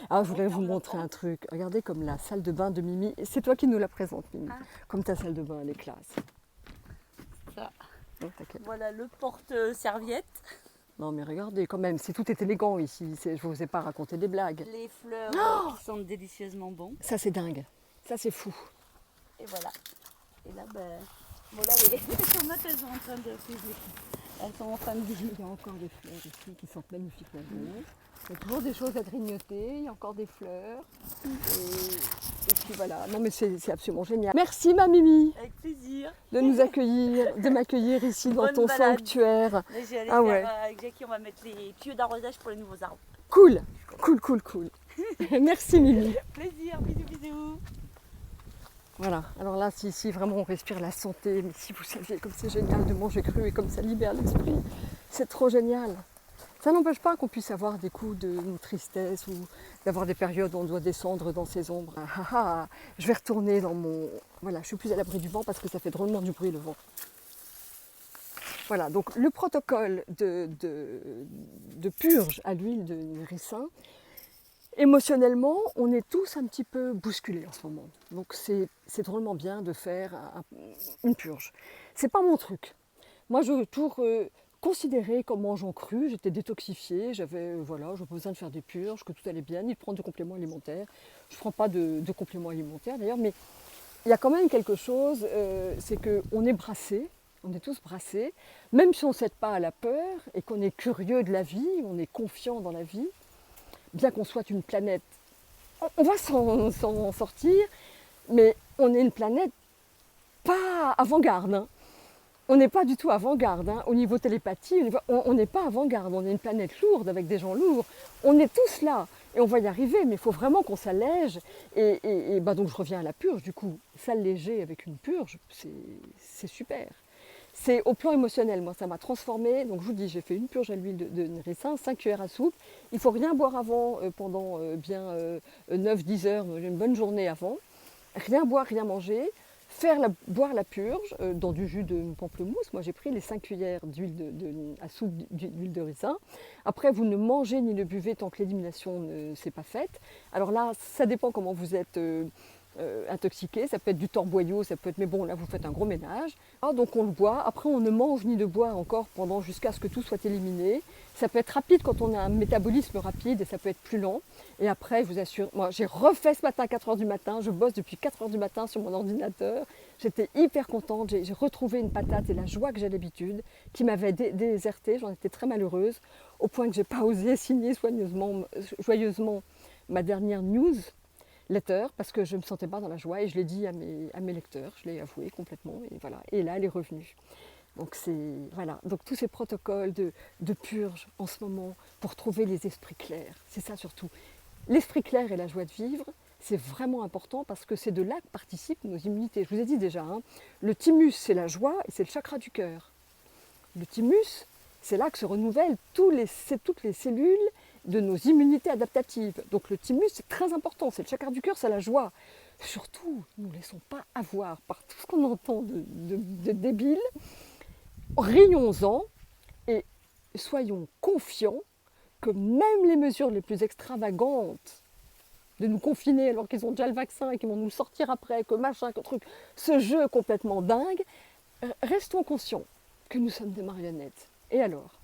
Ah, je voulais vous montrer un truc. Regardez comme la salle de bain de Mimi. C'est toi qui nous la présentes, Mimi. Ah. Comme ta salle de bain, elle est classe. Ça. Non, t'inquiète. Voilà le porte-serviette, Non, mais regardez quand même, tout est élégant ici. Je ne vous ai pas raconté des blagues. les fleurs qui sentent délicieusement bon. Ça, c'est dingue. Ça, c'est fou. Et voilà. Et là, ben, voilà, les tomates, elles sont en train de fuser. Elles sont en train de Il y a encore des fleurs ici qui sentent magnifiquement bon. Il y a toujours des choses à grignoter. Il y a encore des fleurs. Et puis voilà. Non, mais c'est absolument génial. Merci, ma Mimi, Avec plaisir. de nous accueillir, de m'accueillir ici dans Bonne ton balade. sanctuaire. Là, je vais aller Ah faire, ouais. avec Jackie, on va mettre les tuyaux d'arrosage pour les nouveaux arbres. Cool, cool, cool, cool. Merci, Mimi. Plaisir, bisous, bisous. Voilà, alors là, si vraiment on respire la santé, mais si vous saviez comme c'est génial de manger cru et comme ça libère l'esprit, c'est trop génial. Ça n'empêche pas qu'on puisse avoir des coups de tristesse ou d'avoir des périodes où on doit descendre dans ses ombres. Je vais retourner dans mon... Voilà, je suis plus à l'abri du vent parce que ça fait drôlement du bruit le vent. Voilà, donc le protocole de purge à l'huile de ricin, émotionnellement, on est tous un petit peu bousculés en ce moment. Donc c'est drôlement bien de faire une purge. C'est pas mon truc. Moi, je veux toujours considérer comme mangeant cru. J'étais détoxifiée, j'avais pas besoin de faire des purges, que tout allait bien, ni de prendre de compléments alimentaires. Je ne prends pas de compléments alimentaires d'ailleurs, mais il y a quand même quelque chose, c'est qu'on est brassé. On est tous brassés, même si on ne cède pas à la peur et qu'on est curieux de la vie, on est confiant dans la vie, bien qu'on soit une planète, on va s'en sortir, mais on est une planète pas avant-garde. Hein. On n'est pas du tout avant-garde. Hein. Au niveau télépathie, on n'est pas avant-garde. On est une planète lourde avec des gens lourds. On est tous là et on va y arriver, mais il faut vraiment qu'on s'allège. Et donc je reviens à la purge, du coup, s'alléger avec une purge, c'est super. C'est au plan émotionnel, moi ça m'a transformée. Donc je vous dis, j'ai fait une purge à l'huile de ricin, 5 cuillères à soupe. Il ne faut rien boire avant, pendant bien 9-10 heures, une bonne journée avant. Rien boire, rien manger. Boire la purge dans du jus de pamplemousse. Moi j'ai pris les 5 cuillères d'huile à soupe d'huile de ricin. Après vous ne mangez ni ne buvez tant que l'élimination ne s'est pas faite. Alors là ça dépend comment vous êtes intoxiqué, ça peut être du torboyau, ça peut être, mais bon là vous faites un gros ménage. Ah, donc on le boit, après on ne mange ni ne boit encore pendant jusqu'à ce que tout soit éliminé. Ça peut être rapide quand on a un métabolisme rapide et ça peut être plus lent. Et après je vous assure, moi j'ai refait ce matin à 4 h du matin, je bosse depuis 4 h du matin sur mon ordinateur. J'étais hyper contente, j'ai retrouvé une patate et la joie que j'ai d'habitude, qui m'avait désertée, j'en étais très malheureuse, au point que j'ai pas osé signer joyeusement ma dernière news letter parce que je ne me sentais pas dans la joie et je l'ai dit à mes lecteurs, je l'ai avoué complètement et voilà. Et là, elle est revenue. Donc voilà. Donc tous ces protocoles de purge en ce moment pour trouver les esprits clairs, c'est ça surtout. L'esprit clair et la joie de vivre, c'est vraiment important parce que c'est de là que participent nos immunités. Je vous ai dit déjà, hein, le thymus c'est la joie et c'est le chakra du cœur. Le thymus, c'est là que se renouvellent toutes les cellules de nos immunités adaptatives. Donc le thymus, c'est très important, c'est le chakra du cœur, c'est la joie. Surtout, ne nous laissons pas avoir par tout ce qu'on entend de débile. Rions-en et soyons confiants que même les mesures les plus extravagantes de nous confiner alors qu'ils ont déjà le vaccin et qu'ils vont nous sortir après, que machin, que truc, ce jeu complètement dingue, restons conscients que nous sommes des marionnettes. Et alors ?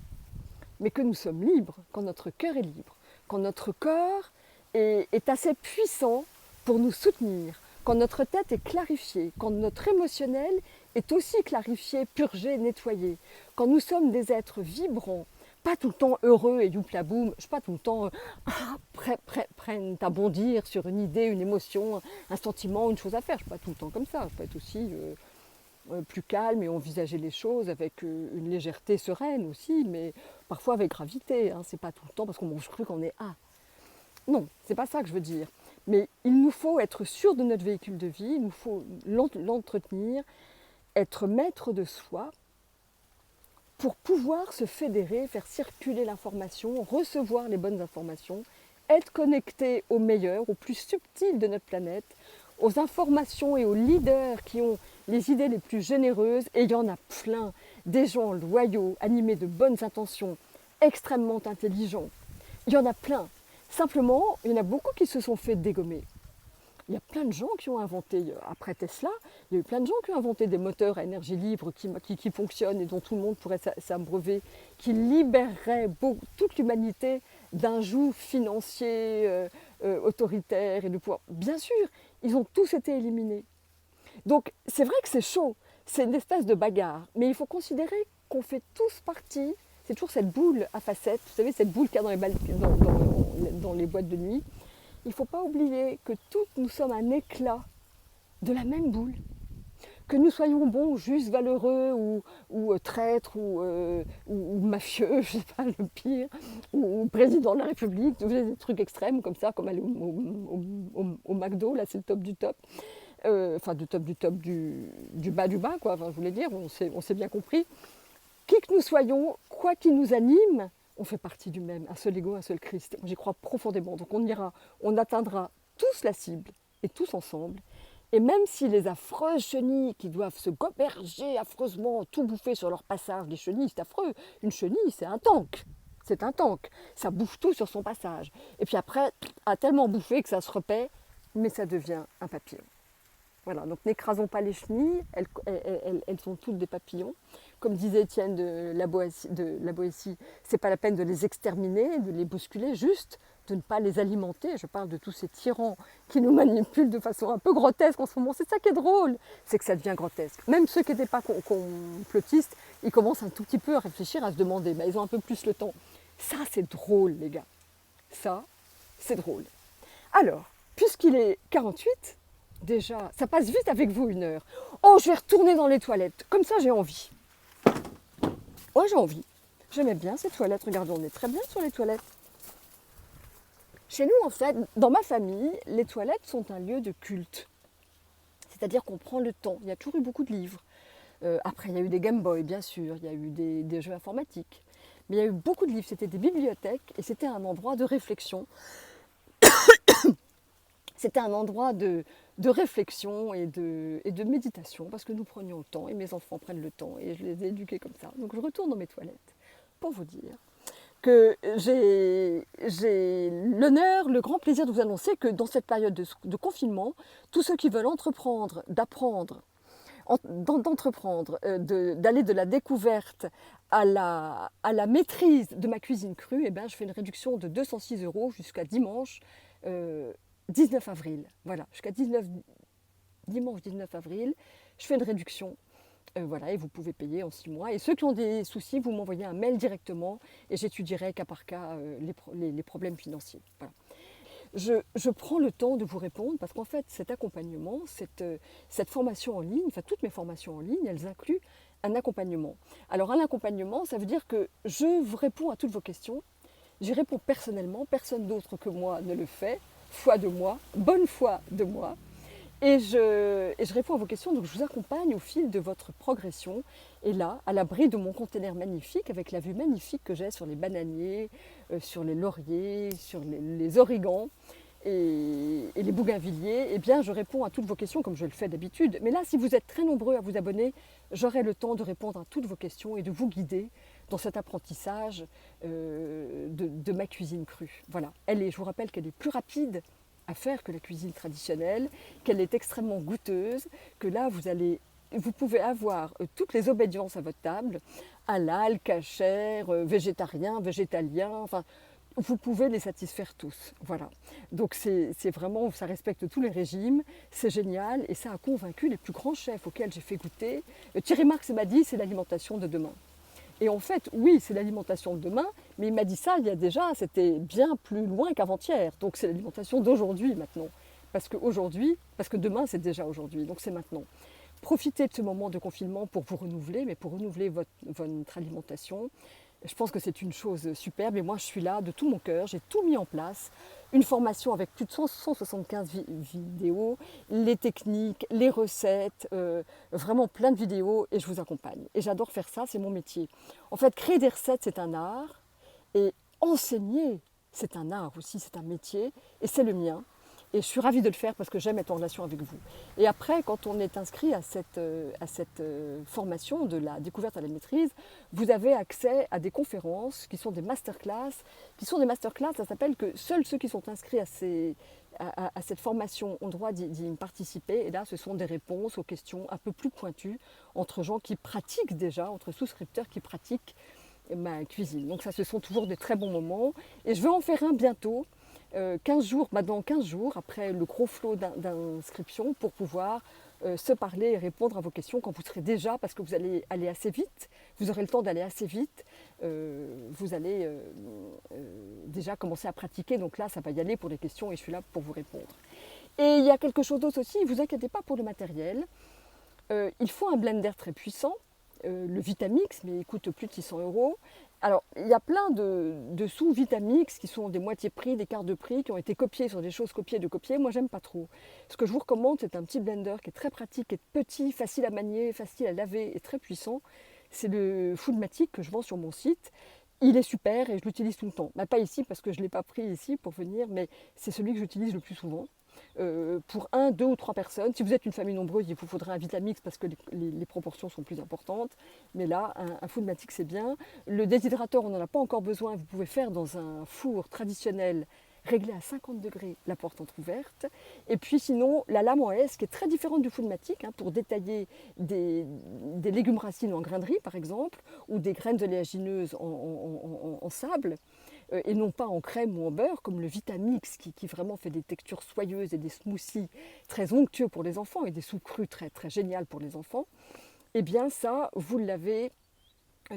Mais que nous sommes libres, quand notre cœur est libre, quand notre corps est assez puissant pour nous soutenir, quand notre tête est clarifiée, quand notre émotionnel est aussi clarifié, purgé, nettoyé, quand nous sommes des êtres vibrants, pas tout le temps heureux et youplaboum, je ne suis pas tout le temps prêt à bondir sur une idée, une émotion, un sentiment, une chose à faire, je ne suis pas tout le temps comme ça, je peux être aussi plus calme et envisager les choses avec une légèreté sereine aussi, mais parfois avec gravité, hein, c'est pas tout le temps parce qu'on mange cru qu'on est A. Non, c'est pas ça que je veux dire. Mais il nous faut être sûr de notre véhicule de vie, il nous faut l'entretenir, être maître de soi pour pouvoir se fédérer, faire circuler l'information, recevoir les bonnes informations, être connecté au meilleur, au plus subtil de notre planète, aux informations et aux leaders qui ont les idées les plus généreuses, et il y en a plein, des gens loyaux, animés de bonnes intentions, extrêmement intelligents. Il y en a plein. Simplement, il y en a beaucoup qui se sont fait dégommer. Il y a plein de gens qui ont inventé, après Tesla, il y a eu plein de gens qui ont inventé des moteurs à énergie libre qui fonctionnent et dont tout le monde pourrait s'abreuver, qui libéreraient toute l'humanité d'un joug financier, autoritaire et de pouvoir. Bien sûr, ils ont tous été éliminés. Donc c'est vrai que c'est chaud, c'est une espèce de bagarre, mais il faut considérer qu'on fait tous partie, c'est toujours cette boule à facettes, vous savez, cette boule qu'il y a dans les boîtes de nuit. Il ne faut pas oublier que toutes nous sommes un éclat de la même boule. Que nous soyons bons, justes, valeureux ou traîtres ou mafieux, je ne sais pas, le pire, ou président de la République, des trucs extrêmes comme ça, comme aller au McDo, là c'est le top du top. Enfin du top du bas du bas, quoi. Enfin, je voulais dire, on s'est bien compris. Qui que nous soyons, quoi qui nous anime, on fait partie du même, un seul ego, un seul Christ. J'y crois profondément. Donc on atteindra tous la cible, et tous ensemble. Et même si les affreuses chenilles qui doivent se goberger affreusement, tout bouffer sur leur passage, les chenilles, c'est affreux. Une chenille, c'est un tank. C'est un tank. Ça bouffe tout sur son passage. Et puis après, a tellement bouffé que ça se repaît, mais ça devient un papillon. Voilà, donc n'écrasons pas les chenilles, elles sont toutes des papillons. Comme disait Étienne de la Boétie, c'est pas la peine de les exterminer, de les bousculer, juste de ne pas les alimenter. Je parle de tous ces tyrans qui nous manipulent de façon un peu grotesque en ce moment. C'est ça qui est drôle, c'est que ça devient grotesque. Même ceux qui n'étaient pas complotistes, ils commencent un tout petit peu à réfléchir, à se demander, mais ils ont un peu plus le temps. Ça, c'est drôle, les gars. Ça, c'est drôle. Alors, puisqu'il est 48, déjà, ça passe vite avec vous 1 heure. Oh, je vais retourner dans les toilettes. Comme ça, j'ai envie. Ouais, j'ai envie. J'aimais bien ces toilettes. Regardez, on est très bien sur les toilettes. Chez nous, en fait, dans ma famille, les toilettes sont un lieu de culte. C'est-à-dire qu'on prend le temps. Il y a toujours eu beaucoup de livres. Après, il y a eu des Game Boy, bien sûr. Il y a eu des jeux informatiques. Mais il y a eu beaucoup de livres. C'était des bibliothèques et c'était un endroit de réflexion. C'était un endroit de réflexion et de méditation parce que nous prenions le temps et mes enfants prennent le temps et je les ai éduqués comme ça. Donc je retourne dans mes toilettes pour vous dire que j'ai l'honneur, le grand plaisir de vous annoncer que dans cette période de confinement, tous ceux qui veulent entreprendre, d'aller de la découverte à la maîtrise de ma cuisine crue, eh ben, je fais une réduction de 206 € jusqu'à dimanche 19 avril. Voilà, jusqu'à dimanche 19 avril, je fais une réduction. Voilà, et vous pouvez payer en 6 mois. Et ceux qui ont des soucis, vous m'envoyez un mail directement et j'étudierai cas par cas les problèmes financiers. Voilà. Je prends le temps de vous répondre parce qu'en fait, cet accompagnement, cette formation en ligne, enfin toutes mes formations en ligne, elles incluent un accompagnement. Alors un accompagnement, ça veut dire que je vous réponds à toutes vos questions. J'y réponds personnellement, personne d'autre que moi ne le fait. Foi de moi, bonne foi de moi. Et je réponds à vos questions, donc je vous accompagne au fil de votre progression. Et là, à l'abri de mon container magnifique, avec la vue magnifique que j'ai sur les bananiers, sur les lauriers, sur les origans et les bougainvilliers, eh bien je réponds à toutes vos questions comme je le fais d'habitude. Mais là, si vous êtes très nombreux à vous abonner, j'aurai le temps de répondre à toutes vos questions et de vous guider dans cet apprentissage de ma cuisine crue. Voilà, je vous rappelle qu'elle est plus rapide à faire que la cuisine traditionnelle, qu'elle est extrêmement goûteuse, que là vous pouvez avoir toutes les obédiences à votre table, halal, kasher, végétarien, végétalien, enfin vous pouvez les satisfaire tous. Voilà. Donc c'est vraiment, ça respecte tous les régimes, c'est génial et ça a convaincu les plus grands chefs auxquels j'ai fait goûter. Thierry Marx m'a dit c'est l'alimentation de demain. Et en fait, oui, c'est l'alimentation de demain, mais il m'a dit ça il y a déjà, c'était bien plus loin qu'avant-hier. Donc c'est l'alimentation d'aujourd'hui maintenant. Parce que demain c'est déjà aujourd'hui, donc c'est maintenant. Profitez de ce moment de confinement pour vous renouveler, mais pour renouveler votre alimentation. Je pense que c'est une chose superbe et moi je suis là de tout mon cœur, j'ai tout mis en place. Une formation avec plus de 175 vidéos, les techniques, les recettes, vraiment plein de vidéos et je vous accompagne. Et j'adore faire ça, c'est mon métier. En fait, créer des recettes, c'est un art et enseigner, c'est un art aussi, c'est un métier et c'est le mien. Et je suis ravie de le faire parce que j'aime être en relation avec vous. Et après, quand on est inscrit à cette formation de la découverte à la maîtrise, vous avez accès à des conférences qui sont des masterclass. Ça s'appelle que seuls ceux qui sont inscrits à cette formation ont le droit d'y participer. Et là, ce sont des réponses aux questions un peu plus pointues entre gens qui pratiquent déjà, entre souscripteurs qui pratiquent ma cuisine. Donc ça, ce sont toujours des très bons moments. Et je vais en faire un bientôt. 15 jours, dans 15 jours, après le gros flot d'inscriptions, pour pouvoir se parler et répondre à vos questions quand vous serez déjà, parce que vous allez aller assez vite, vous aurez le temps d'aller assez vite, vous allez déjà commencer à pratiquer, donc là ça va y aller pour les questions et je suis là pour vous répondre. Et il y a quelque chose d'autre aussi, ne vous inquiétez pas pour le matériel, il faut un blender très puissant, le Vitamix, mais il coûte plus de 600 €. Alors, il y a plein de sous-Vitamix qui sont des moitiés prix, des quarts de prix, qui ont été copiés sur des choses copiées de copier. Moi, j'aime pas trop. Ce que je vous recommande, c'est un petit blender qui est très pratique, qui est petit, facile à manier, facile à laver et très puissant. C'est le Foodmatic que je vends sur mon site. Il est super et je l'utilise tout le temps. Bah, pas ici parce que je ne l'ai pas pris ici pour venir, mais c'est celui que j'utilise le plus souvent. Pour 1, 2 ou 3 personnes. Si vous êtes une famille nombreuse, il vous faudra un Vitamix parce que les proportions sont plus importantes. Mais là, un Foodmatic, c'est bien. Le déshydrateur, on n'en a pas encore besoin. Vous pouvez faire dans un four traditionnel réglé à 50 degrés, la porte entrouverte. Et puis sinon, la lame en S qui est très différente du Foodmatic pour détailler des légumes racines en grains de riz, par exemple, ou des graines oléagineuses en sable. Et non pas en crème ou en beurre, comme le Vitamix qui vraiment fait des textures soyeuses et des smoothies très onctueux pour les enfants et des soupes crues très, très géniales pour les enfants. Eh bien ça, vous l'avez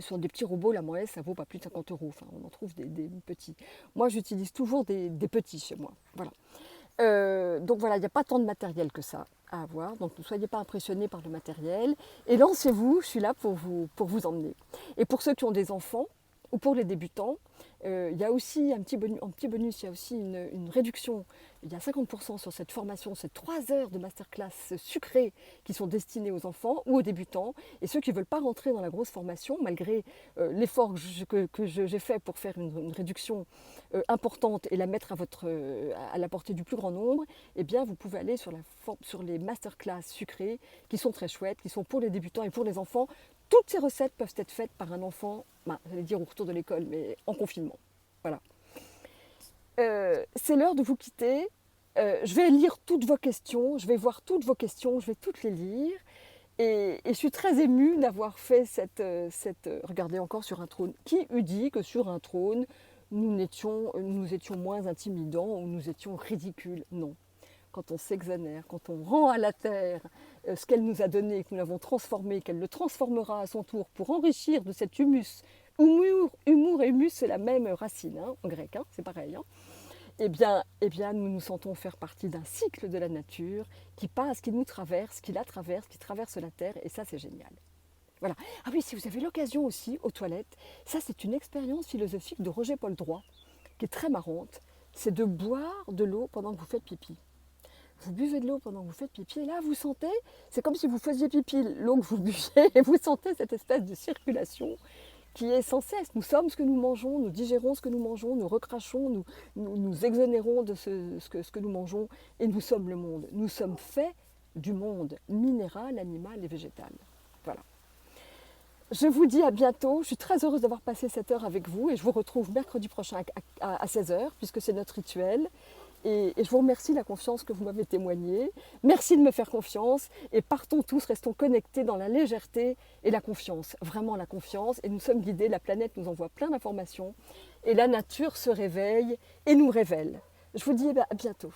sur des petits robots, la moyenne, ça vaut pas plus de 50 €. Enfin, on en trouve des petits. Moi, j'utilise toujours des petits chez moi. Voilà. Donc voilà, il n'y a pas tant de matériel que ça à avoir. Donc ne soyez pas impressionnés par le matériel. Et lancez-vous, je suis là pour vous emmener. Et pour ceux qui ont des enfants, ou pour les débutants, il y a aussi un petit bonus, il y a aussi une réduction. Il y a 50% sur cette formation, ces 3 heures de masterclass sucrées qui sont destinées aux enfants ou aux débutants. Et ceux qui ne veulent pas rentrer dans la grosse formation, malgré l'effort que j'ai fait pour faire une réduction importante et la mettre à la portée du plus grand nombre, eh bien vous pouvez aller sur les masterclass sucrées qui sont très chouettes, qui sont pour les débutants et pour les enfants. Toutes ces recettes peuvent être faites par un enfant, j'allais dire au retour de l'école, mais en confinement. Voilà. C'est l'heure de vous quitter. Je vais lire toutes vos questions, je vais voir toutes vos questions, je vais toutes les lire. Et je suis très émue d'avoir fait regardez encore sur un trône. Qui eût dit que sur un trône, nous étions moins intimidants ou nous étions ridicules? Non. Quand on s'exonère, quand on rend à la terre ce qu'elle nous a donné, que nous l'avons transformé, qu'elle le transformera à son tour pour enrichir de cet humus. Humour et humus, c'est la même racine en grec, c'est pareil. Eh bien, nous nous sentons faire partie d'un cycle de la nature qui passe, qui nous traverse, qui traverse la terre, et ça c'est génial. Voilà. Ah oui, si vous avez l'occasion aussi aux toilettes, ça c'est une expérience philosophique de Roger-Paul Droit qui est très marrante, c'est de boire de l'eau pendant que vous faites pipi. Vous buvez de l'eau pendant que vous faites pipi, et là vous sentez, c'est comme si vous faisiez pipi l'eau que vous buviez, et vous sentez cette espèce de circulation qui est sans cesse. Nous sommes ce que nous mangeons, nous digérons ce que nous mangeons, nous recrachons, nous exonérons de ce que nous mangeons, et nous sommes le monde. Nous sommes faits du monde minéral, animal et végétal. Voilà. Je vous dis à bientôt. Je suis très heureuse d'avoir passé cette heure avec vous, et je vous retrouve mercredi prochain à 16 h, puisque c'est notre rituel. Et je vous remercie de la confiance que vous m'avez témoignée. Merci de me faire confiance. Et partons tous, restons connectés dans la légèreté et la confiance. Vraiment la confiance. Et nous sommes guidés, la planète nous envoie plein d'informations. Et la nature se réveille et nous révèle. Je vous dis à bientôt.